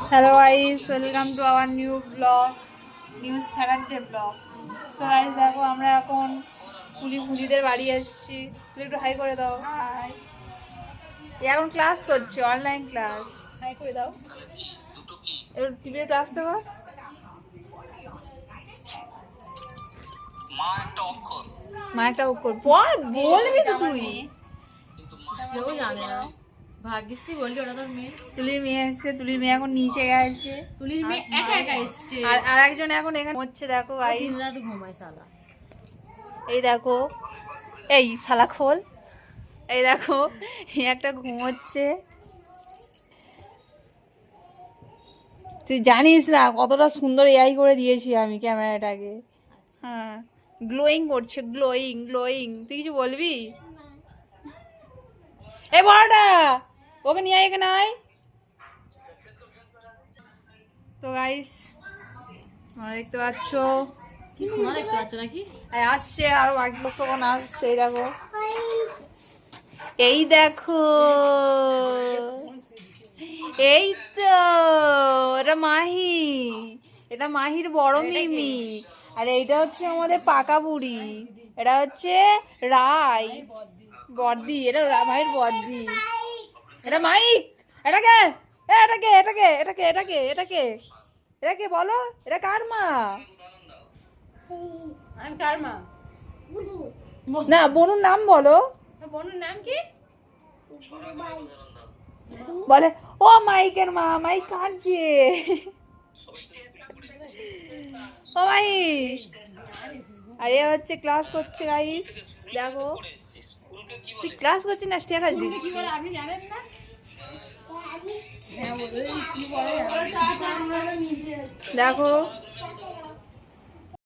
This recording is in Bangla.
Hello guys, welcome to our new vlog, new Saturday vlog. So guys, দেখো আমরা এখন পুলিদের বাড়ি এসেছি। তুই একটু হাই করে দাও। হাই। এখন ক্লাস করছি, অনলাইন ক্লাস। হাই করে দাও। এবার টিভিতে ক্লাস তো কর। মা একটা অক্ষর বলবি তো তুই। কেউ জানে না। ভাগ্যিস কি বললি, ওটা তোর মেয়ে। তুলির মেয়ে এসছে, তুলির মেয়ে এখন নিচে গেছে। তুলির মেয়ে একা একা এসছে। আর একজন এখন এখানে হচ্ছে, দেখো গাইস। দিন রাত ঘুমায় শালা। এই দেখো, এই শালা খোল। এই দেখো, একটা ঘুমোচ্ছে। তুই জানিস না কতটা সুন্দর এআই করে দিয়েছি আমি ক্যামেরাটাকে। হ্যাঁ, গ্লোয়িং করছে, গ্লোয়িং গ্লোয়িং। তুই কিছু বলবি? এই বড়টা ওকে নিয়ে আয়, এখানে আয়। তো গাইস, তোমরা দেখতে পাচ্ছ কি শোনা দেখতে পাচ্ছ নাকি? আসছে, আরো বাকি কখন আসছে। এই দেখো, এই দেখো, এই তো এটা মাহি, এটা মাহির বড় মিমি। আর এইটা হচ্ছে আমাদের পাকা বুড়ি, এটা হচ্ছে রাই বর্দি, এটা মাহির বর্দি, এটা মাইক। এটাকে এটাকে এটাকে এটাকে এটাকে এটাকে এটাকে বলো, এটা কার মা? আমি কার মা? না, বনুর নাম বলো। বোনের নাম কি? বলে ও মাইকের মা, মাইক কাঁদছে। ও মাই, আর এ হচ্ছে ক্লাস করছে গাইস। দেখো, তুই ক্লাস করছিস না স্টেটাস দিচ্ছিস? কি বলে আপনি জানেন না? দেখো